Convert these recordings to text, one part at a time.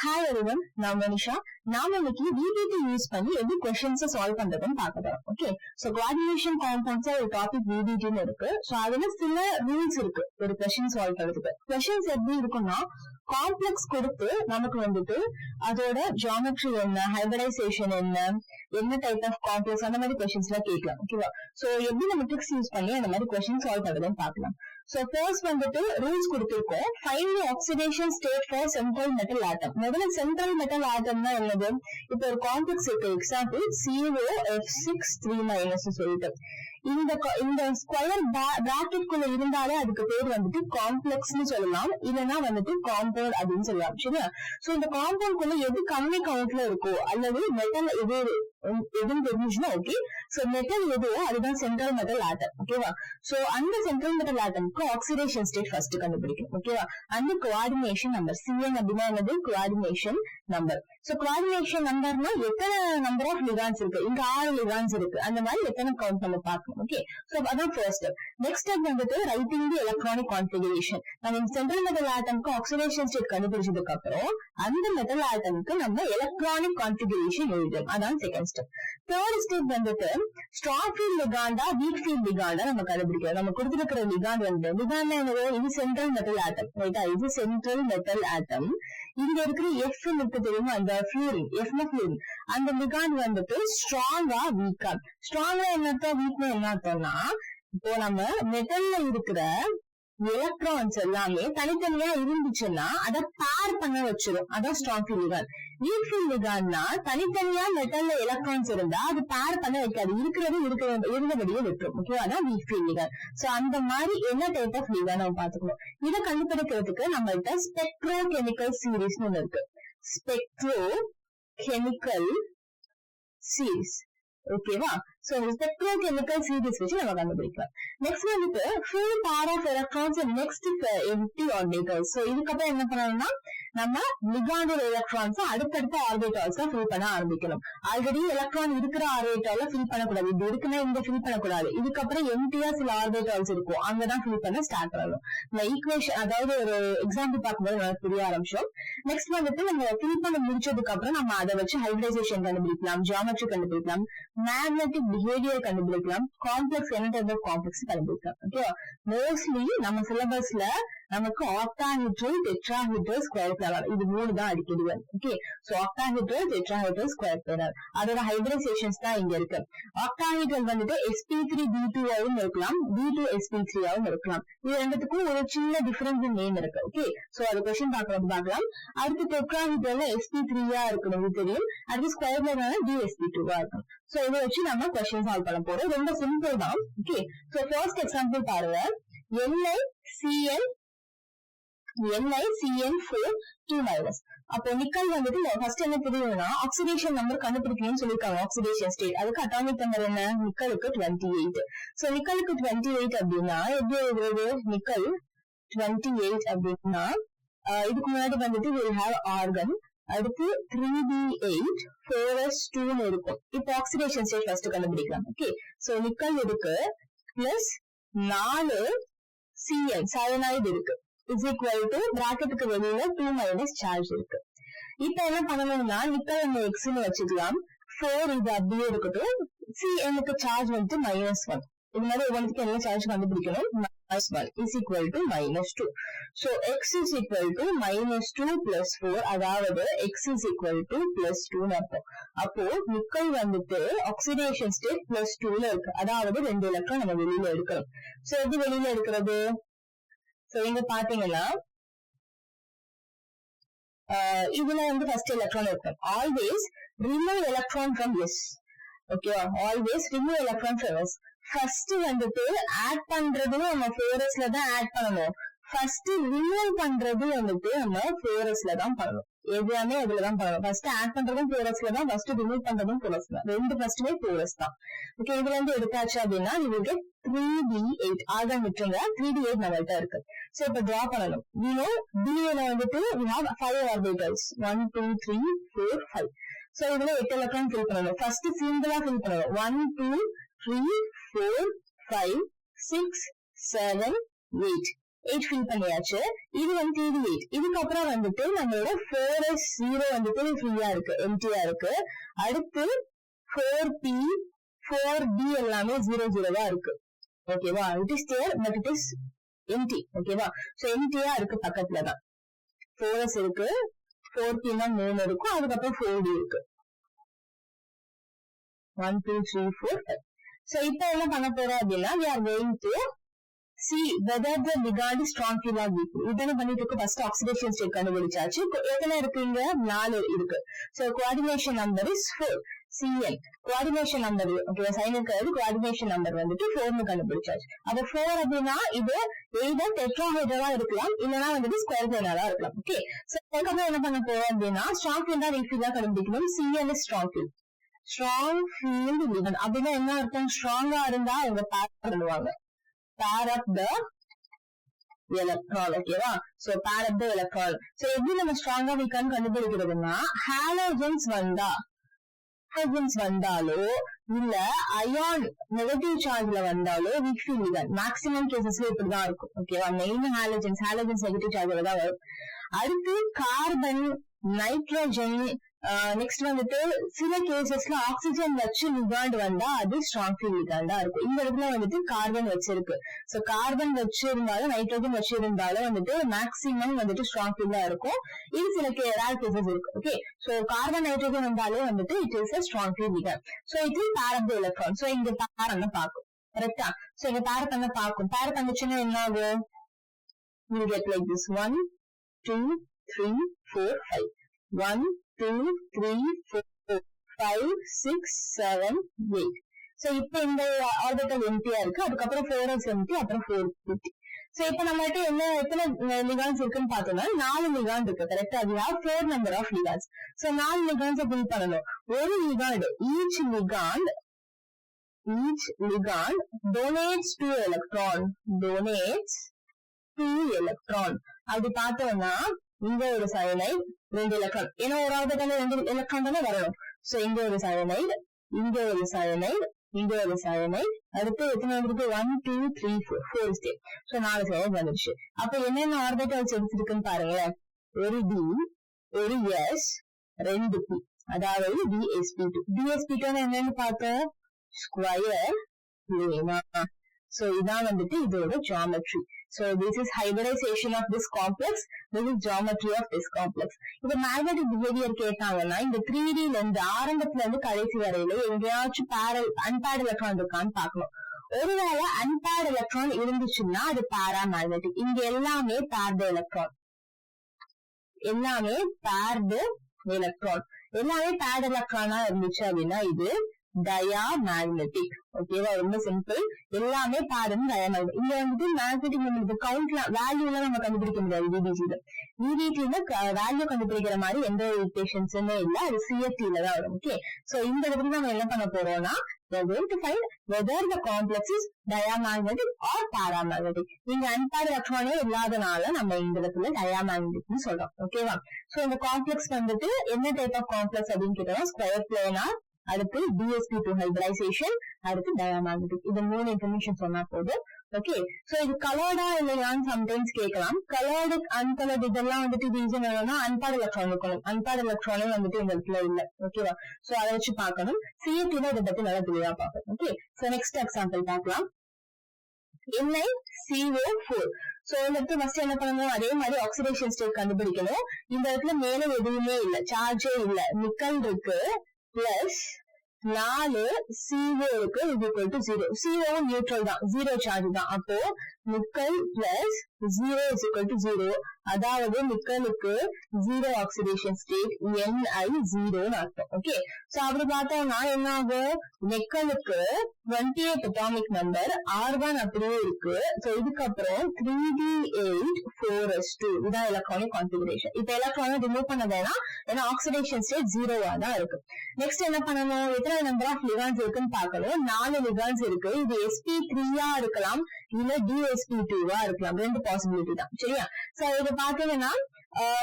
Hi everyone, நான் மனிஷா. நாம இன்னைக்கு VBT யூஸ் பண்ணி எப்படி கொஸ்டின்ஸ் சால்வ் பண்றதுன்னு பார்க்க போறோம். ஓகே, சோ கோஆர்டினேஷன் காம்பவுண்ட்ஸ் ஒரு டாபிக் VBTன்னு இருக்கு. சோ அதுல சில ரூல்ஸ் இருக்கு ஒரு கொஸ்டின் சால்வ் பண்றதுக்கு. கொஸ்டின்ஸ் எப்படி இருக்கும்னா, காம்ப்ளெக்ஸ் கொடுத்து நமக்கு வந்துட்டு அதோட ஜியோமெட்ரி என்ன, ஹைபிரிடைசேஷன் என்ன டைப் ஆஃப் காம்ப்ளெக்ஸ், அந்த மாதிரி கொஸ்டின்ஸ் எல்லாம் கேட்கலாம். ஓகேவா? சோ எப்படி நம்ம ட்ரிக்ஸ் யூஸ் பண்ணி அந்த மாதிரி கொஸ்டின் சால்வ் பண்றதுன்னு பார்க்கலாம். சோ ஃபர்ஸ்ட் வந்துட்டு ரூல்ஸ் கொடுத்திருக்கோம். Find the oxidation state for central metal atom. முதல்ல சென்ட்ரல் மெட்டல் ஆட்டம்னா என்னது? இப்போ ஒரு காம்ப்ளெக்ஸ் இருக்கு, எக்ஸாம்பிள் COF6 3- சொல்லிட்டு இந்த ஸ்கொயர் பிராக்கெட் குள்ள இருந்தாலே அதுக்கு பேர் வந்துட்டு காம்ப்ளெக்ஸ்னு சொல்லலாம், இல்லைன்னா வந்துட்டு காம்பவுண்ட் அப்படின்னு சொல்லலாம். சரியா? சோ இந்த காம்பவுண்ட் குள்ள எது கம்மி கவுண்ட்ல இருக்கோ அல்லது மெட்டல் எதுன்னு தெரிஞ்சுன்னா ஓகே. சோ மெட்டல் எதுவோ அதுதான் சென்ட்ரல் மெட்டல் ஆட்டம். ஓகேவா? சோ அந்த சென்ட்ரல் மெட்டல் ஆட்டம்க்கு ஆக்சிடேஷன் ஸ்டேட் ஃபர்ஸ்ட் கண்டுபிடிக்கணும். ஓகேவா? அந்த கோஆர்டினேஷன் நம்பர் CN அப்படின்னா என்னது? Coordination number. சோ கோஆர்டினேஷன் நம்பர்னா எத்தனை நம்பர் ஆஃப் லிகான்ஸ் இருக்கு, இங்க 6 லிகான்ஸ் இருக்கு, அந்த மாதிரி எத்தனை கவுண்ட் நம்ம பார்க்கணும். ஓகே, சோ அதான் ஃபர்ஸ்ட் ஸ்டெப். நெக்ஸ்ட் ஸ்டெப் வந்துட்டு ரைட்டிங் தி எலக்ட்ரானிக் கான்ஃபிகரேஷன். நம்ம சென்ட்ரல் மெட்டல் ஆட்டம்க்கு ஆக்சிடேஷன் ஸ்டேட் கண்டுபிடிச்சதுக்கு அப்புறம் அந்த மெட்டல் ஆட்டம்க்கு நம்ம எலக்ட்ரானிக் கான்ஃபிகரேஷன் எழுதணும். அதான் செகண்ட் ஸ்டெப். தேர்ட் ஸ்டெப் வந்துட்டு ஸ்ட்ராங் ஃபீல்ட் லிகாண்டா வீக் ஃபீல்ட் லிகாண்டா நம்ம கண்டுபிடிக்கிறோம். நம்ம கொடுத்திருக்கிற லிகாண்ட் வந்து லிகாண்ட் என்னது? இது சென்ட்ரல் மெட்டல் ஆட்டம். ரைட்டா? இது சென்ட்ரல் மெட்டல் ஆட்டம். இங்க இருக்கிற F இருக்கு தெரியுமா, அந்த ஃபியூரின், Fனா ஃபியூரின். அந்த லிகாண்ட் வந்துட்டு ஸ்ட்ராங்கா வீக்கா. ஸ்ட்ராங்கா என்ன அர்த்தம், வீக்னா என்ன அர்த்தம்னா, இப்போ நம்ம மெட்டல்ல இருக்கிற எலக்ட்ரான்ஸ் எல்லாமே தனித்தனியா இருந்துச்சுன்னா அதை பேர் பண்ண வச்சிடும். அதான் strong field ligand. Weak field லிகாண்ட்னா தனித்தனியா மெட்டல்ல எலக்ட்ரான்ஸ் இருந்தா அது பேர் பண்ண வைக்காது, இருந்தபடியே விட்டுரும். ஓகே, அதான் வீக் ஃபீல்ட் லிகாண்ட். சோ அந்த மாதிரி என்ன டைப் ஆஃப் லிகாண்ட் நம்ம பாத்துக்கணும். இதை கண்டுபிடிக்கிறதுக்கு நம்மள்ட்ட ஸ்பெக்ட்ரோ கெமிக்கல் சீரீஸ்னு ஒண்ணு இருக்கு. Spectrochemical series. ஓகேவா? சோ ஸ்பெக்ட்ரோ கெமிக்கல் சீரீஸ் வச்சு நம்ம கண்டுபிடிக்கலாம். நெக்ஸ்ட் வந்துட்டு full pair of electrons next empty orbitals. So இதுக்கப்புறம் என்ன பண்ணணும்னா, நம்ம லிகாண்டோட எலக்ட்ரான்ஸ் அடுத்தடுத்த ஆர்பிட்டால்ஸ் ஃபில் பண்ண ஆரம்பிக்கணும். ஆல்ரெடி எலக்ட்ரான் இருக்கிற ஆர்பிட்டால ஃபில் பண்ணக்கூடாது, இது இருக்குன்னா இங்க ஃபில் பண்ணக்கூடாது. இதுக்கப்புறம் எம்டியா சில ஆர்பிட்டால்ஸ் இருக்கும், அங்கதான் ஃபில் பண்ண ஸ்டார்ட் பண்ணணும். இந்த ஈக்குவேஷன், அதாவது ஒரு எக்ஸாம்பிள் பார்க்கும்போது நமக்கு புரிய ஆரம்பிச்சோம். நெக்ஸ்ட் வந்துட்டு நம்ம ஃபில் பண்ண முடிச்சதுக்கு அப்புறம் நம்ம அதை வச்சு ஹைபிரிடைசேஷன் கண்டுபிடிக்கலாம், ஜியோமெட்ரி கண்டுபிடிக்கலாம், மேக்னெட்டிக் பிஹேவியர் கண்டுபிடிக்கலாம், காம்ப்ளெக்ஸ் என்ன டைப் ஆஃப் காம்ப்ளெக்ஸ் கண்டுபிடிக்கலாம். ஓகே, மோஸ்ட்லி நம்ம சிலபஸ்ல நமக்கு ஆக்டாஹெட்ரல், டெட்ராஹெட்ரல், ஸ்கொயர் பிளானர் இது 3 தான் அடிக்கடி வரும். Okay, so octahedral, tetrahedral, square planar அதோட ஹைபிரிடைசேஷன்ஸ் தான் இங்க இருக்கு. ஆக்டாஹெட்ரல் வந்துட்டு sp3b2 ஆவும் இருக்கலாம், b2sp3 ஆவும் இருக்கலாம். இது ரெண்டுத்துக்கும் ஒரு சின்ன டிஃபரன்ஸ் நேம் இருக்கு. ஓகே, சோ அது கொஸ்டின் பார்க்கலாம். அடுத்து டெட்ராஹெட்ரல்ல sp3 இருக்கணும், இது தெரியும். அடுத்து ஸ்கொயர் பிளானர் dsp2 இருக்கணும். சோ இதை வச்சு நம்ம கொஸ்டின் சால்வ் பண்ண போறோம். ரொம்ப சிம்பிள் தான். ஓகே, சோ ஃபர்ஸ்ட் எக்ஸாம்பிள் பாருங்க. NiCN4 2-. அப்போ நிக்கல் வந்துட்டு ஃபர்ஸ்ட் என்ன தெரியும்னா, ஆக்சிடேஷன் நம்பர் கண்டுபிடிக்கணும்னு சொல்லிருக்காங்க. ஆக்சிடேஷன் ஸ்டேட், அதுக்கு அட்டாமிக் நம்பர் என்ன? நிக்கலுக்கு 28. சோ நிக்கலுக்கு 28 அப்படின்னா எப்படி எழுதுறது? நிக்கல் 28 அப்படின்னா இதுக்கு முன்னாடி வந்துட்டு we'll have ஆர்கன், அடுத்து 3b8 4s2 இருக்கும். இப்போ ஆக்சிடேஷன் ஸ்டேட் ஃபர்ஸ்ட் கண்டுபிடிக்கலாம். ஓகே, சோ நிக்கல் இருக்கு பிளஸ் 4 CN சயனைடு இருக்கு இஸ் ஈக்குவல் டு பிராக்கெட்டுக்கு வெளியில 2- சார்ஜ் இருக்கு. இப்ப என்ன பண்ணணும்னா, நிக்கல் நம்ம எக்ஸ்னு வச்சுக்கலாம், 4 இது அப்படியே இருக்கட்டும், CNக்கு சார்ஜ் வந்துட்டு -1. இது மாதிரி ஒவ்வொன்றுக்கு என்ன சார்ஜ் கண்டுபிடிக்கணும்? -1 is equal to -2. So x is equal to -2 plus 4, அதாவது x இஸ் ஈக்குவல் டு +2 அர்த்தம். அப்போ நிக்கல் வந்துட்டு ஆக்சிடேஷன் ஸ்டேட் +2ல இருக்கு, அதாவது 2 எலக்ட்ரான் நம்ம வெளியில எடுக்கணும். சோ எப்படி வெளியில எடுக்கிறது? சோ இங்க பாத்தீங்கன்னா இதுல வந்து ஃபர்ஸ்ட் எலக்ட்ரான் இருக்கும். Always remove electron from S. Okay, always remove electron from S. First வந்துட்டு ஆட் பண்றதும் நம்ம 4sல தான் ஆட் பண்ணணும். ஃபர்ஸ்ட் ரிமூவ் பண்றது வந்துட்டு நம்ம 4sல தான் பண்ணணும். எல்லாமே அதுலதான் பண்ணணும். ஃபர்ஸ்ட் ஆட் பண்றதும் 4sல தான், ஃபர்ஸ்ட் ரிமூவ் பண்றதும் 4s தான். ரெண்டு ஃபர்ஸ்டுமே 4s தான். ஓகே, இதுல இருந்து எடுத்தாச்சு அப்படின்னா you will get 3d8. Organ விட்டுருங்க, 3d8 நம்மள்ட்ட இருக்கு. சோ இப்ப டிரா பண்ணணும். B ல வந்துட்டு we have 5 orbitals, 1 2 3 4 5. சோ இதுல 8 எலக்ட்ரான் ஃபில் பண்ணணும். ஃபர்ஸ்ட் சிங்கிளா ஃபில் பண்ணணும். 1 2 3 4 5 6 7 8 8 ஃபில் பண்ணியாச்சு. இது வந்து TD8. இதுக்கப்புறம் வந்துட்டு நம்மளோட 4S0 வந்துட்டு ஃப்ரீயா இருக்கு, எம்டியா இருக்கு. அடுத்து 4P 4D எல்லாமே 0 இருக்கு. ஓகேவா? It is there but it is empty. ஓகேவா? சோ எம்டியா இருக்கு பக்கத்துலதான். 4S இருக்கு, 4P 3 இருக்கும், அதுக்கப்புறம் 4D இருக்கு. 1 2 3 4 5. சோ இப்ப என்ன பண்ண போறோம் அப்படின்னா we are going to see whether the ligand is strong field or weak. இதெல்லாம் பண்ணிட்டு இருக்கு. ஃபர்ஸ்ட் ஆக்சிடேஷன் ஸ்டேட் கண்டுபிடிச்சாச்சு. எத்தனை இருக்குங்க? 4 இருக்கு. So coordination number is 4. CN coordination number, okay, சைன் இருக்கிறது கோஆர்டினேஷன் நம்பர் வந்துட்டு 4 கண்டுபிடிச்சாச்சு. அப்ப 4 அப்படின்னா இது எய்தர் டெட்ராஹைட்ரலா இருக்கலாம், இல்லனா வந்துட்டு ஸ்கொயர் பிளேனாரா இருக்கலாம். ஓகே, சோ அதுக்கப்புறம் என்ன பண்ண போறோம் அப்படின்னா ஸ்ட்ராங் ஃபீல்டா வீக் ஃபீல்டா கண்டுபிடிக்கணும். CN is strong field. Strong field ligand அப்படின்னா என்ன அர்த்தம்? ஸ்ட்ராங்கா இருந்தா அவங்க பேர் பண்ணுவாங்க, pair up the electron. ஓகேவா? So pair up the electron. So எப்படி நம்ம ஸ்ட்ராங்கா வீக்கான்னு கண்டுபிடிக்கிறதுன்னா ஹாலோஜன்ஸ் வந்தாலோ இல்ல அயான் நெகட்டிவ் சார்ஜ்ல வந்தாலோ வீக் ஃபீல்ட் லிகண்ட் மேக்ஸிமம் கேசஸ்ல இப்படிதான் இருக்கும். ஓகேவா? மெயின் ஹாலோஜன்ஸ் நெகட்டிவ் சார்ஜ்ல தான் வரும். அடுத்து கார்பன், நைட்ரஜன், நெக்ஸ்ட் வந்துட்டு சில கேசஸ்ல ஆக்சிஜன் வச்சு லிகாண்ட் வந்தா அது ஸ்ட்ராங் ஃபீல்ட் லிகாண்டா இருக்கும். இந்த இடத்துல வந்துட்டு கார்பன் வச்சிருக்கு. சோ கார்பன் வச்சு இருந்தாலும் நைட்ரஜன் வச்சு இருந்தாலும் வந்துட்டு மேக்சிமம் வந்துட்டு ஸ்ட்ராங் ஃபீல்டா இருக்கும். இது சில ரேர் கேசஸ் இருக்கு. ஓகே, சோ கார்பன் நைட்ரஜன் வந்தாலே வந்துட்டு it is a strong field ligand. So it will pair up the electron. So இங்க பேர் பண்ண பாக்கும். கரெக்டா? சோ இங்க பேர் பண்ண பாக்கும். பேர் பண்ணுச்சுன்னா என்ன ஆகும்? you get like this 1 2 3 4 5 1 2 3 4 5 6 7 8. So இப்ப இந்த ஆர்பிட்டல் எம்டியா இருக்கு. அதுக்கப்புறம் 4s எம்டி, அப்புறம் 4p. சோ இப்ப நம்மகிட்ட எத்தனை லிகாண்ட்ஸ் இருக்குன்னு பார்த்தோம்னா 4 லிகாண்ட் இருக்கு. கரெக்டா? we have 4 number of ligands. So 4 ligands fill பண்ணணும். ஒரு ligand each ligand donates 2 electron. அப்படி பார்த்தோம்னா இங்க ஒரு சயனைட் 2 எலக்ட்ரான், ஏன்னா ஒரு ஆர்பிட்டால 2 எலக்ட்ரான் தானே வரணும். சோ இங்க ஒரு சயனைட், இங்க ஒரு சயனைட், இங்க ஒரு சயனைட். அடுத்து எத்தனை வந்துருக்கு? 1 2 3 4 ஸ்டேட். சோ 4 சயனைட் வந்துருச்சு. அப்ப என்னென்ன ஆர்பிட்டல்ஸ் எடுத்துருக்குன்னு பாருங்களேன். ஒரு D, ஒரு S, 2 P, அதாவது DsP2. DsP2 என்னன்னு பார்த்தோம்? ஸ்கொயர் பிளேனா. சோ இதான் வந்துட்டு இதோட geometry. So this is hybridization of this complex. This is geometry of this complex. இந்த magnetic behavior கேட்டாங்கன்னா இந்த 3D ல இருந்து ஆரம்பத்துல இருந்து கடைசி வரையில எங்கேயாச்சும் unpaired electron இருக்கான்னு பார்க்கணும். ஒருவேளை unpaired electron இருந்துச்சுன்னா அது paramagnetic. இங்க எல்லாமே paired electron. எல்லாமே paired electron இருந்துச்சு அப்படின்னா இது டயாமேக்னெட்டிக். ஓகேவா? ரொம்ப சிம்பிள். எல்லாமே பாருங்க டயாமேக்னெட்டிக். இங்க வந்துட்டு மேக்னெட்டிக் மொமெண்ட் கவுண்ட்ல வேல்யூ எல்லாம் நம்ம கண்டுபிடிக்க முடியாது. VDT-ல வேல்யூ கண்டுபிடிக்கிற மாதிரி எந்த ஒரு ஈக்குவேஷன்ஸுமே இல்ல. அது CFT-ல தான் வரும். ஓகே, சோ இந்த இடத்துல நம்ம என்ன பண்ண போறோம்னா we are going to find whether the complex is diamagnetic or paramagnetic. நீங்க unpaired electron இல்லாதனால நம்ம இந்த இடத்துல டயாமேக்னெட்டிக்னு சொல்றோம். ஓகேவா? சோ இந்த காம்ப்ளெக்ஸ் வந்துட்டு என்ன டைப் ஆஃப் காம்ப்ளெக்ஸ் அப்படின்னு கேட்டோம்னா ஸ்கொயர் பிளேனார், அடுத்து DsP2 ஹைபிரைசேஷன், அடுத்து டயாமேக்னெட்டிக். இது 3 இன்ஃபர்மேஷன் சொன்னா போதும். ஓகே, சோ இது கலர்டா இல்லையான்னு சம்டைம்ஸ் கேட்கலாம். கலர்டு அன்கலர்டு இதெல்லாம் வந்துட்டு ரீசன் என்னன்னா அன்பேர்ட் எலக்ட்ரான் இருக்கணும். அன்பேர்ட் எலக்ட்ரானே வந்துட்டு இந்த இடத்துல இல்ல. ஓகேவா? சோ அதை வச்சு பார்க்கணும். CFT-ல இதை பத்தி நல்லா தெளிவா பார்க்கணும். ஓகே, சோ நெக்ஸ்ட் எக்ஸாம்பிள் பார்க்கலாம். NiCO4. சோ இந்த இடத்துல ஃபர்ஸ்ட் என்ன பண்ணணும்? அதே மாதிரி ஆக்சிடேஷன் ஸ்டேட் கண்டுபிடிக்கணும். இந்த இடத்துல மேல எதுவுமே இல்ல, சார்ஜே இல்ல, நிக்கல் இருக்கு பிளஸ் 4 CO இருக்கு is equal to 0. CO neutral தான், 0 சார்ஜ் தான். அப்போ nickel plus 0 is equal to 0. அதாவது நிக்கலுக்கு 0 ஆக்சிடேஷன் ஸ்டேட், Ni0 அர்த்தம். ஓகே, சோ அப்படி பார்த்தோம்னா என்ன ஆகும்? நிக்கலுக்கு 28 அட்டாமிக் நம்பர், R1 அப்படியே இருக்கு. சோ இதுக்கப்புறம் 3D8 4s2 இதான் எலக்ட்ரானிக் கான்ஃபிகரேஷன். இப்ப எலக்ட்ரானை ரிமூவ் பண்ண வேணாம், ஏன்னா ஆக்சிடேஷன் ஸ்டேட் 0வா தான் இருக்கு. நெக்ஸ்ட் என்ன பண்ணணும்? எத்தனை நம்பர் ஆஃப் லிகாண்ட்ஸ் இருக்குன்னு பார்க்கணும். 4 லிகாண்ட்ஸ் இருக்கு. இது sp3 இருக்கலாம், இல்ல DsP2 இருக்கலாம். 2 பாசிபிலிட்டி தான். சரியா? சோ இது பாத்தீங்கன்னா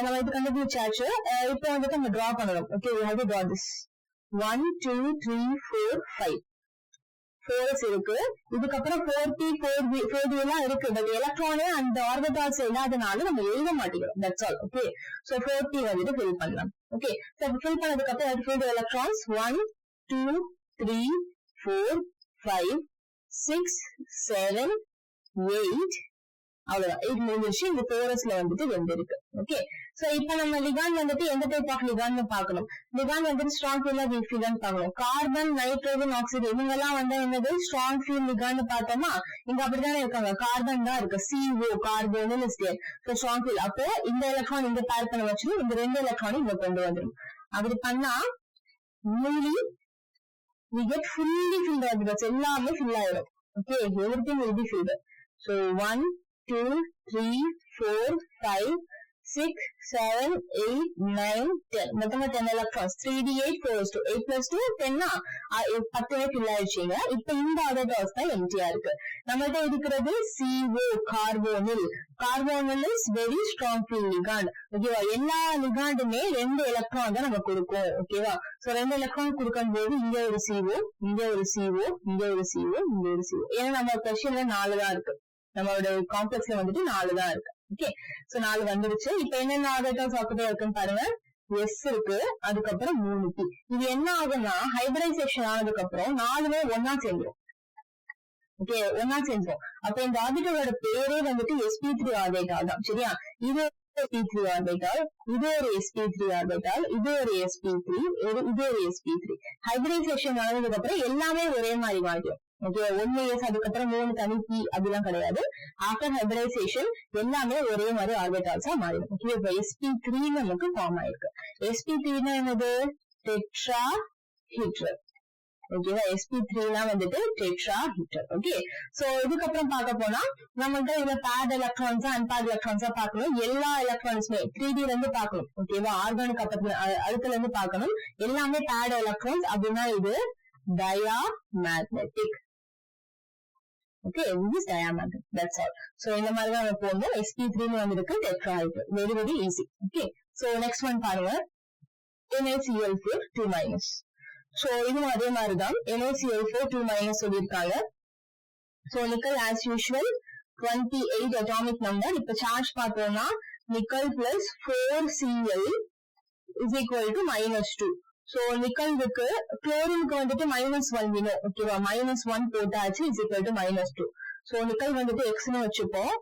நம்ம இது கண்டுபிடிச்சாச்சு. இப்ப வந்துட்டு நம்ம டிரா பண்ணணும். Okay, we have to draw this 1 2 3 4 5. 4s இருக்கு, இதுக்கப்புறம் 4p 4d எல்லாம் இருக்கு. பட் எலக்ட்ரானே அந்த ஆர்பிட்டால்ஸ் இல்லாதனால நம்ம எழுத மாட்டேங்கிறோம். That's all. Okay, so 4p வந்துட்டு ஃபில் பண்ணலாம். ஓகே, சோ ஃபில் பண்ணதுக்கு அப்புறம் ஃபில் எலக்ட்ரான்ஸ் 1 2 3 4 5 6 7 8 அவ்வளவுதான். இது முடிஞ்சிருச்சு. இந்த கோரஸ்ல வந்துட்டு 2 இருக்கு. ஓகே, சோ இப்ப நம்ம லிகாண்ட் வந்துட்டு எந்த டைப் ஆஃப் லிகாண்ட் பார்க்கணும். லிகாண்ட் வந்துட்டு ஸ்ட்ராங் ஃபீல்டா வீக் ஃபீல்டான்னு பார்க்கணும். கார்பன், நைட்ரோஜன், ஆக்சிஜன் இவங்க எல்லாம் வந்து என்னது ஸ்ட்ராங் ஃபீல்ட் லிகாண்ட் பார்த்தோமா, இங்க அப்படித்தானே இருக்காங்க. கார்பன் தான் இருக்கு, CO கார்பன் ஸ்ட்ராங் ஃபீல்ட். அப்போ இந்த எலக்ட்ரான் இங்க பேர் பண்ண வச்சு இந்த 2 எலக்ட்ரானும் இங்க கொண்டு வந்துடும். அப்படி பண்ணா we get fully filled orbitals, எல்லாமே fill ஆயிடும். Okay, everything will be filled. So 1 2 3 4 5 6 7 8 9 10 மொத்தமா 10 electrons. 3d8 4s2 8 plus 2 10 10 fill ஆயிடுச்சுங்க. இப்ப இந்த orbitals தான் எம்டியா இருக்கு. நம்மள்ட்ட இருக்கிறது CO carbonyl. Carbonyl is very strong field ligand. ஓகேவா, எல்லா லிகாண்டுமே 2 எலக்ட்ரான் தான் நம்ம கொடுக்கும். ஓகேவா, சோ 2 எலக்ட்ரான் கொடுக்கும் போது இங்க ஒரு CO, இங்க ஒரு CO, இங்க ஒரு CO, இங்க ஒரு CO. ஏன்னா நம்ம கொஸ்டின்ல 4 தான் இருக்கு, நம்மளோட காம்ப்ளெக்ஸ்ல வந்துட்டு 4 தான் இருக்கு. ஓகே, சோ 4 வந்துருச்சு. இப்ப என்னென்ன ஆர்பிட்டால்ஸ் ஆக்குதே இருக்குன்னு பாருங்க. S இருக்கு, அதுக்கப்புறம் 3p. இது என்ன ஆகும்னா ஹைபிரிடைசேஷன் ஆனதுக்கு அப்புறம் 4மே ஒன்னா சேர்ந்துரும். ஓகே, ஒன்னா சேர்ந்துரும். அப்ப இந்த ஆர்பிட்டாலோட பேரே வந்துட்டு sp3 ஆர்பிட்டால் தான். சரியா, இது sp3 ஆர்பிட்டால், இது ஒரு sp3 ஆர்பிட்டால், இது ஒரு sp3, இது ஒரு sp3. ஹைபிரிடைசேஷன் ஆனதுக்கு அப்புறம் எல்லாமே ஒரே மாதிரி மாறிடும். ஓகே, 1 s அதுக்கப்புறம் 3 தனி p அப்படிலாம் கிடையாது. ஆஃப்டர் ஹைபிரிடைசேஷன் எல்லாமே ஒரே மாதிரி ஆர்பிட்டால்ஸா மாறிடும். ஓகே, இப்ப sp3 நமக்கு ஃபார்ம் ஆயிருக்கு. sp3 என்னது டெட்ராஹெட்ரல். ஓகேவா, sp3 வந்துட்டு டெட்ராஹெட்ரல். ஓகே, சோ இதுக்கப்புறம் பார்க்க போனா நம்மள்ட்ட இதுல பேட் எலக்ட்ரான்ஸா அன்பேட் எலக்ட்ரான்ஸா பார்க்கணும். எல்லா எலக்ட்ரான்ஸுமே 3D இருந்து பார்க்கணும். ஓகேவா, ஆர்கானிக் அடுத்துல இருந்து பார்க்கணும். எல்லாமே பேட் எலக்ட்ரான்ஸ் அப்படின்னா இது diamagnetic. Okay, this is diamagnetic. That's all. So இந்த மாதிரி தான் போடணும். sp3 வந்திருக்கு tetrahedral. Very very easy. Okay, so next one பாருங்க. NaCl4 2-. சோ இதுவும் அதே மாதிரி தான். NaCl4 2- சொல்லியிருக்காங்க. So nickel as usual 28 atomic number. இப்ப சார்ஜ் பார்த்தோம்னா nickel plus 4Cl is equal to -2. So nickel இருக்கு, குளோரினுக்கு வந்துட்டு -1 வேணும். ஓகேவா, -1 போட்டாச்சு is equal to -2. So nickel வந்துட்டு x ன்னு வச்சுப்போம்.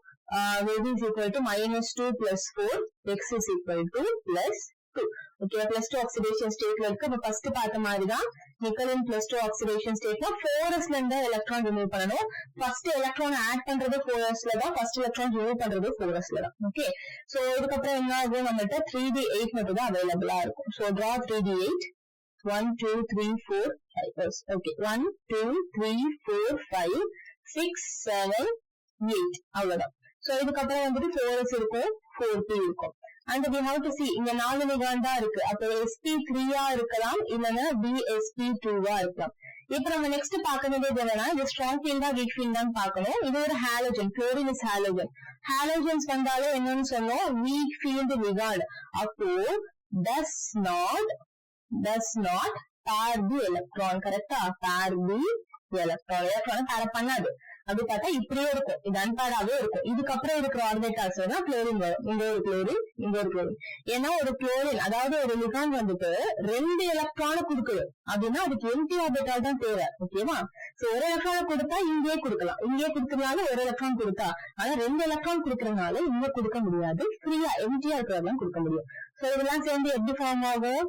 is equal to -2 plus 4, x is equal to +2. Okay, +2 oxidation ஸ்டேட்ல இருக்கு. அப்ப ஃபர்ஸ்ட் பார்த்த மாதிரி தான் நிக்கலின் +2 ஆக்சிடேஷன் ஸ்டேட்ல 4s இருந்து எலக்ட்ரான் ரிமூவ் பண்ணணும். ஃபர்ஸ்ட் எலக்ட்ரான் ஆட் பண்றது 4sல தான், ஃபர்ஸ்ட் எலக்ட்ரான் ரிமூவ் பண்றது 4sல தான். ஓகே, சோ இதுக்கப்புறம் என்ன ஆகும், நம்மள்ட்ட 3d8 மட்டும் தான் அவைலபிளா இருக்கும். So draw 3d8. 1 2 3 4 5. Okay, 1 2 3 4 5 6 7 8 அவ்வளவுதான். சோ இதுக்கப்புறம் வந்துட்டு 4s இருக்கும், 4p இருக்கும். And we have to see இங்க 4 லிகாண்டா இருக்கு. அப்ப sp3 இருக்கலாம், இல்லன்னா dsp2 இருக்கலாம். இப்ப நம்ம நெக்ஸ்ட் பார்க்க வேண்டியது என்னன்னா, இது ஸ்ட்ராங் ஃபீல்டா வீக் ஃபீல்டான்னு பார்க்கணும். இது ஒரு halogen, chlorine is halogen. Halogens வந்தாலே என்னன்னு சொன்னோம், வீக் ஃபீல்டு லிகாண்ட். அப்போ does not pair the electron. கரெக்டா, pair the electron. எலக்ட்ரான் பேர் பண்ணாது. அப்படி பார்த்தா இப்படியே இருக்கும், இது அன்பேடாவே இருக்கும். இதுக்கப்புறம் இருக்கிற ஆர்பிட்டால்ஸ் தான் குளோரின் வரும். இங்க ஒரு குளோரின், இங்க ஒரு குளோரின். ஏன்னா ஒரு குளோரின் அதாவது ஒரு லிகாண்ட் வந்துட்டு 2 எலக்ட்ரான கொடுக்குது அப்படின்னா அதுக்கு எம்டி ஆர்பிட்டால் தான் தேவை. ஓகேவா, சோ ஒரு எலக்ட்ரான கொடுத்தா இங்கே கொடுக்கலாம், இங்கே கொடுக்கறதுனால ஒரு எலக்ட்ரான் கொடுத்தா. ஆனா 2 எலக்ட்ரான் கொடுக்கறதுனால இங்க கொடுக்க முடியாது, ஃப்ரீயா எம்டியா இருக்கிறதெல்லாம் கொடுக்க முடியும். சோ இதெல்லாம் சேர்ந்து எப்படி ஃபார்ம் ஆகும்,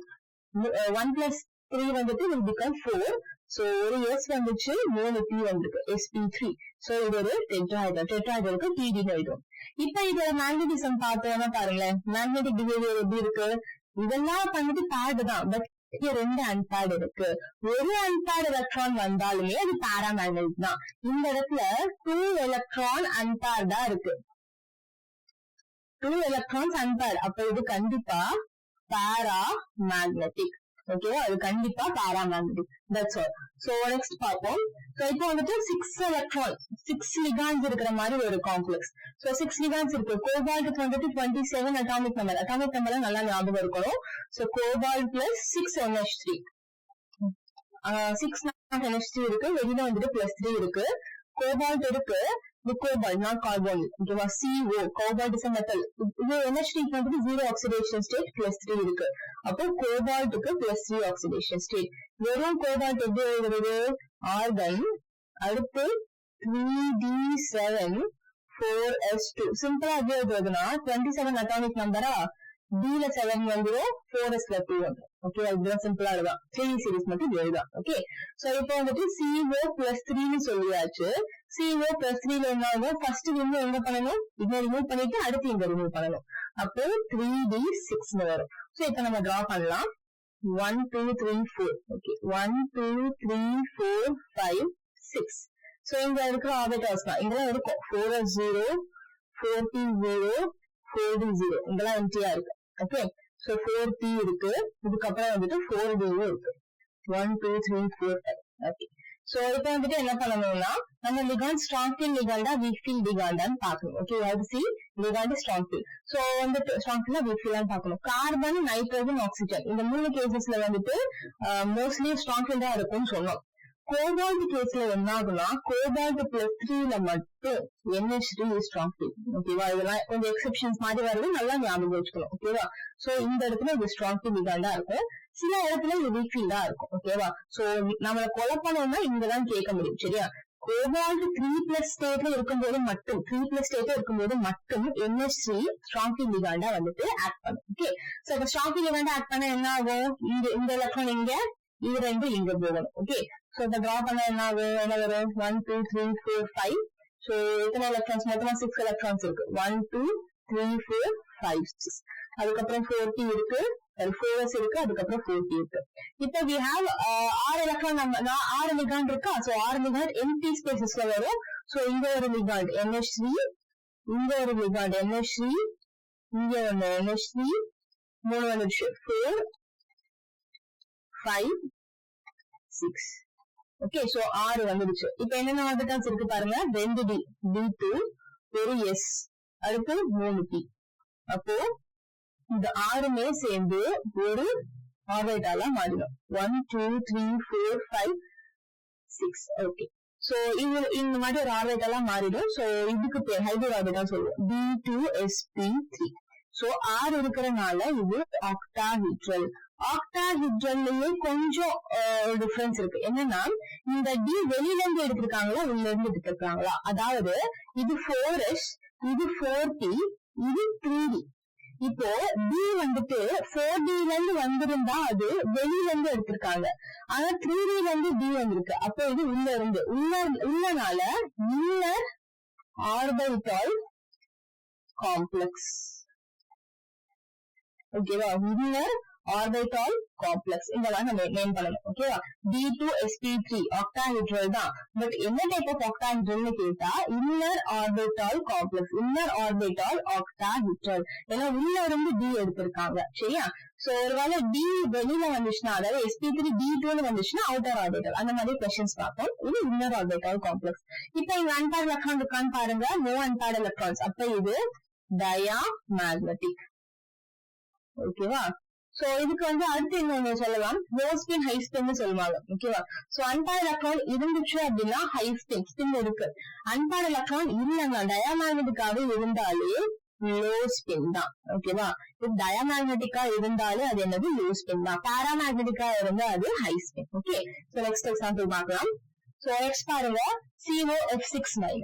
1 plus 3 வந்துட்டு will become 4. சோ ஒரு s வந்துச்சு, 3p வந்துருக்கு, sp3. சோ இது ஒரு டெட்ராஹெட்ரலுக்கு pd ஆயிடும். இப்ப இதோட மேக்னெட்டிசம் பார்த்தோம்னா பாருங்களேன், மேக்னெட்டிக் பிஹேவியர் எப்படி இருக்கு. இதெல்லாம் வந்துட்டு பேட் தான், பட் 2 அன்பேட் இருக்கு. ஒரு அன்பேட் எலக்ட்ரான் வந்தாலுமே அது பாராமேக்னெட்டிக் தான். இந்த இடத்துல 2 எலக்ட்ரான் அன்பேர்டா இருக்கு, 2 எலக்ட்ரான்ஸ் அன்பேர்ட். அப்ப இது கண்டிப்பா பாராமேக்னெட்டிக். ஓகேவா, அது கண்டிப்பா paramagnetic. That's all. So next பார்ப்போம். சோ இப்போ வந்துட்டு 6 எலக்ட்ரான் 6 லிகாண்ட்ஸ் இருக்கிற மாதிரி ஒரு காம்ப்ளெக்ஸ். சோ 6 லிகாண்ட்ஸ் இருக்கு. கோபால்ட்டுக்கு வந்துட்டு 27 அட்டாமிக் நம்பர். அட்டாமிக் நம்பர் நல்லா ஞாபகம் இருக்கணும். So cobalt plus 6 NH3. 6 NH3 இருக்கு, வெளியில வந்துட்டு +3 இருக்கு. கோபால்ட் இருக்கு, the cobalt not carbon. ஓகேவா? CO cobalt is a metal. இது NH3 வந்துட்டு 0 oxidation state +3 இருக்கு. அப்போ கோபால்ட்டுக்கு +3 oxidation state. வெறும் கோபால்ட் எப்படி எழுதுறது? ஆர்கன் அடுத்து 3d7 4s2 சிம்பிளா எப்படி எழுதுறதுன்னா 27 அட்டாமிக் நம்பரா, D ல 7 வந்துடும், 4s ல 2 வந்துடும். ஓகே, இதுதான் சிம்பிளா எழுதலாம். 3 சீரிஸ் மட்டும் எழுதலாம். ஓகே, சோ இப்போ வந்துட்டு CO+3 சொல்லியாச்சு. CO+3 என்ன ஆகும்? ஃபர்ஸ்ட் ரிமூவ் எங்க பண்ணணும்? இங்க ரிமூவ் பண்ணிட்டு அடுத்து இங்க ரிமூவ் பண்ணணும். அப்போ 3d6 வரும். சோ இப்ப நம்ம டிரா பண்ணலாம். 1 2 3 4. ஓகே, 1 2 3 4 5 6. சோ இங்க இருக்கிற ஆர்பிட்டால்ஸ் தான் இங்கெல்லாம் இருக்கும். 4s0 4p0 4d0 இங்கெல்லாம் எம்டியா இருக்கு. ஓகே, சோ 4p இருக்கு, இதுக்கப்புறம் வந்துட்டு 4d இருக்கு. 1 2 3 4 5. ஓகே, சோ இப்ப வந்துட்டு என்ன பண்ணணும்னா நம்ம லிகாண்ட் ஸ்ட்ராங் ஃபீல்ட் லிகாண்டா வீக் ஃபீல்ட் லிகாண்டான்னு பாக்கணும். ஓகே, அது C ligand strong field. So வந்துட்டு ஸ்ட்ராங் ஃபீல்டா வீக் ஃபீல்டான்னு பாக்கணும். கார்பன் நைட்ரஜன் ஆக்சிஜன் இந்த 3 கேசஸ்ல வந்துட்டு மோஸ்ட்லி ஸ்ட்ராங் ஃபீல்டா இருக்கும்னு சொன்னோம். கோபால்ட் கேஸ்ல என்ன ஆகுனா கோபால்ட் +3ல மட்டும் NH3 ஸ்ட்ராங் ஃபீல்ட். ஓகேவா? இதெல்லாம் கொஞ்சம் எக்ஸெப்ஷன்ஸ் மாதிரி வருது, நல்லா ஞாபகம் வச்சுக்கணும். ஓகேவா? சோ இந்த இடத்துல இது ஸ்ட்ராங் ஃபீல்ட் லிகாண்டா இருக்கும், சில இடத்துல இது வீக் ஃபீல்டா இருக்கும். ஓகேவா? சோ நம்மள குழப்பணும்னா இங்கதான் கேட்க முடியும். சரியா? கோபால்ட் 3+ ஸ்டேட்ல இருக்கும்போது மட்டும் 3+ ஸ்டேட்ல இருக்கும்போது மட்டும் NH3 ஸ்ட்ராங் ஃபீல்ட் லிகாண்டா வந்துட்டு ஆக்ட் பண்ணும். ஓகே, சோ இப்ப ஸ்ட்ராங் ஃபீல்ட் லிகாண்டா ஆக்ட் பண்ண என்ன ஆகும்? இந்த எலக்ட்ரான் இங்க, இது ரெண்டு இங்க போகணும். ஓகே, சோ இப்ப டிரா பண்ண என்ன வரும்? 1 2 3 4 5. சோ எத்தனை எலக்ட்ரான்ஸ்? மொத்தமா 6 எலக்ட்ரான்ஸ் இருக்கு. 1 2 3 4 5 6. அதுக்கப்புறம் 4p இருக்கு, 4s இருக்கு, அதுக்கப்புறம் 4p இருக்கு. இப்ப we have 6 எலக்ட்ரான், 6 லிகாண்ட் இருக்கா? சோ 6 லிகாண்ட் எம்டி ஸ்பேசஸ்ல வரும். சோ இங்க ஒரு லிகாண்ட் NH3, இங்க ஒரு லிகாண்ட் NH3, இங்க ஒண்ணு NH3, 3 வந்துடுச்சு 4 5 6. ஓகே, சோ 6 வந்துடுச்சு. இப்ப என்னென்ன ஆர்பிட்டால்ஸ் இருக்கு பாருங்க. 2d D2 ஒரு s அடுத்து 3p. அப்போ இந்த 6மே சேர்ந்து ஒரு ஆர்பிட்டாலா மாறிடும். 1 2 3 4 5 6. ஓகே, சோ இது இந்த மாதிரி ஒரு ஆர்பிட்டாலா மாறிடும். சோ இதுக்கு பேர் ஹைட்ரோ ஆர்பிட்டால் சொல்லுவோம், D2sp3. சோ 6 இருக்கிறனால இது ஆக்டாஹெட்ரல். ஆக்டாஹெட்ரல்லயே கொஞ்சம் டிஃபரன்ஸ் இருக்கு. என்னன்னா இந்த டி வெளியில இருந்து எடுத்திருக்காங்களா உள்ள இருந்து எடுத்திருக்காங்களா? அதாவது இது 4s, இது 4p, இது 3d. இப்போ டி வந்துட்டு 4d ல இருந்து வந்திருந்தா அது வெளியில இருந்து எடுத்திருக்காங்க, ஆனா 3d ல இருந்து டி வந்திருக்கு. அப்போ இது உள்ள இருந்து உள்ளனால இன்னர் ஆர்பிட்டால் காம்ப்ளெக்ஸ். ஓகேவா? இன்னர் ஆர்பிட்டால் காம்ப்ளெக்ஸ் இதெல்லாம் நம்ம நேம் பண்ணணும். ஓகேவா? D2sp3 ஆக்டாஹெட்ரல் தான். பட் என்ன டைப் ஆஃப் ஆக்டாஹெட்ரல்னு கேட்டா inner orbital complex, inner orbital octahedral. ஏன்னா உள்ள இருந்து டி எடுத்திருக்காங்க. சரியா? சோ ஒருவேளை டி வெளியில வந்துச்சுன்னா, அதாவது sp3 D2ன்னு வந்துச்சுன்னா அவுட்டர் ஆர்பிட்டால். அந்த மாதிரி கொஸ்டின்ஸ் பார்ப்போம். இது இன்னர் ஆர்பிட்டால் காம்ப்ளெக்ஸ். இப்ப இங்க அன்பேர்ட் எலக்ட்ரான் இருக்கான்னு பாருங்க. No unpaired electrons. அப்ப இது டயாமேக்னெட்டிக். ஓகேவா? சோ இதுக்கு வந்து அடுத்து என்ன சொல்லலாம்? லோ ஸ்பின் ஹை ஸ்பின் சொல்லுவாங்க. ஓகேவா? சோ அன்பேர்ட் எலக்ட்ரான் இருந்துச்சு அப்படின்னா ஹை ஸ்பின் இருக்கு. அன்பேர்ட் எலக்ட்ரான் இல்லைன்னா டயாமேக்னெட்டிக்காக இருந்தாலே லோ ஸ்பின் தான். ஓகேவா? இது டயாமேக்னெட்டிக்கா இருந்தாலே அது என்னது? லோ ஸ்பின் தான். பாராமேக்னெட்டிக்கா இருந்தா அது high spin. Okay, so next example பார்க்கலாம். சோ நெக்ஸ்ட் பாருங்க, COF6-3-.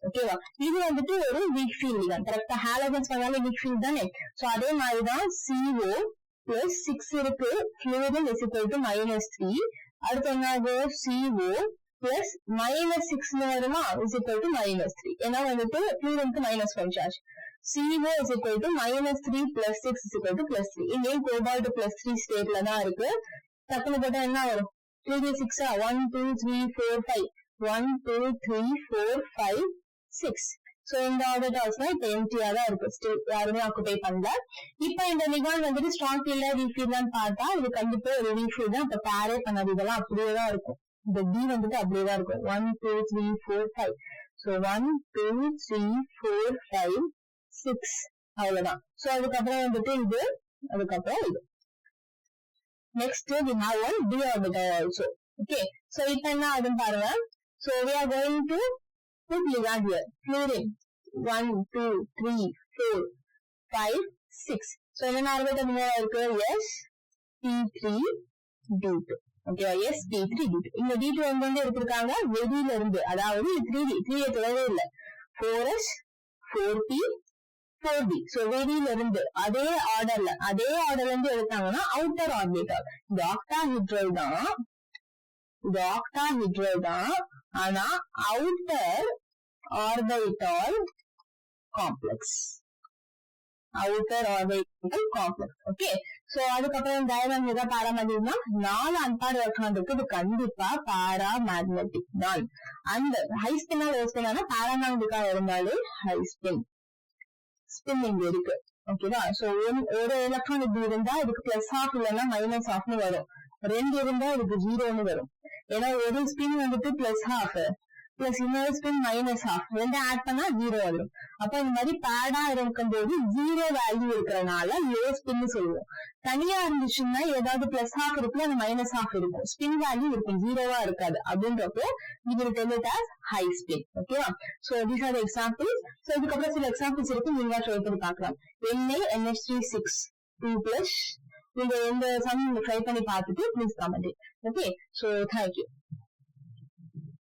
ஓகேவா? இது வந்துட்டு ஒரு வீக் ஃபீல்ட் லிகாண்ட். கரெக்டா? ஹாலஜன்ஸ் பண்ணாலும் வீக் ஃபீல்ட் தானே. சோ அதே மாதிரிதான் CO+6 இருக்கு, fluorine is equal to -3. அடுத்து என்ன ஆகும்? CO+-6 வருமா? is equal to -3. ஏன்னா வந்துட்டு fluorineக்கு -1 charge. CO is equal to -3 + 6 is equal to +3. இங்கேயும் கோபால்ட் +3 ஸ்டேட்ல தான் இருக்கு. டக்குனு போட்டா என்ன வரும்? 3 6 1 2 3 4 5 1 2 3 4 5 6. சோ இந்த ஆர்பிட்டால்ஸ் இப்ப எம்டியா தான் இருக்கு, யாருமே ஆக்குபை பண்ணல. இப்ப இந்த லிகாண்ட் வந்துட்டு ஸ்ட்ராங் ஃபீல்டா வீக் ஃபீல்டான்னு பார்த்தா இது கண்டிப்பா ஒரு வீக் ஃபீல்ட் தான். இப்ப பேரே பண்ணது இதெல்லாம் அப்படியே தான் இருக்கும். இந்த டி வந்துட்டு அப்படியே தான் இருக்கும். 1 2 3 4 5. சோ 1 2 3 4 5 6 அவ்வளவுதான். சோ அதுக்கப்புறம் வந்துட்டு இது, அதுக்கப்புறம் இது. next we have one d orbital also. Okay, so இப்ப என்ன ஆகுதுன்னு பாருங்க. So we are going to put ligand here. Fluorine 1 2 3 4 5 6. So என்ன ஆர்பிட்டல் மூவ் ஆயிருக்கு? sp3 d2. ஓகேவா? sp3 d2. இந்த d2 எங்க எடுத்திருக்காங்க? வெளியில இருந்து, அதாவது 3d தொடவே இல்லை. 4s 4p 4d. So வெளியில இருந்து அதே ஆர்டர்ல இருந்து எடுத்தாங்கன்னா அவுட்டர் ஆர்பிட்டல். இது ஆக்டாஹெட்ரல் தான், ஆனா outer orbital complex. Okay, so அதுக்கப்புறம் டயக்ராம் ஏதாவது பாராமேக்னெட்டிக்னா 4 அன்பார்ட் எலக்ட்ரான் இருக்கு. இது கண்டிப்பா பாராமேக்னெட்டிக் தான். அந்த ஹை ஸ்பின்னா லோ ஸ்பின்னா பாராமேக்னெட்டிக்கா இருந்தாலும் ஹை ஸ்பின் இங்க இருக்கு. ஓகேவா? சோ ஒரு எலக்ட்ரான் இப்படி இருந்தா இதுக்கு பிளஸ் ஹாஃப் இல்லைன்னா மைனஸ் ஹாஃப்னு வரும். 2 இருந்தா இதுக்கு 0ன்னு வரும். ஏன்னா ஒரு ஸ்பின் வந்துட்டு பிளஸ் ஹாஃப் பிளஸ் இன்னொரு ஸ்பின் மைனஸ் ஹாஃப், 2 ஆட் பண்ணா 0 வரும். அப்ப இந்த மாதிரி பேடா இருக்கும் போது 0 வேல்யூ இருக்கிறதுனால லோ ஸ்பின் சொல்லுவோம். தனியா இருந்துச்சுன்னா ஏதாவது பிளஸ் ஹாஃப் இருக்குல்ல, அந்த மைனஸ் ஹாஃப் இருக்கும், ஸ்பின் வேல்யூ இருக்கும், 0வா இருக்காது. அப்படின்றப்போ இது tell it as high spin. ஓகேவா? So these are the examples. So இதுக்கப்புறம் சில எக்ஸாம்பிள்ஸ் இருக்கு, நீங்க ட்ரை பண்ணி பார்க்கலாம். NaNH3 6 2+. நீங்க இந்த சம் ட்ரை பண்ணி பார்த்துட்டு please comment. Okay, so thank you.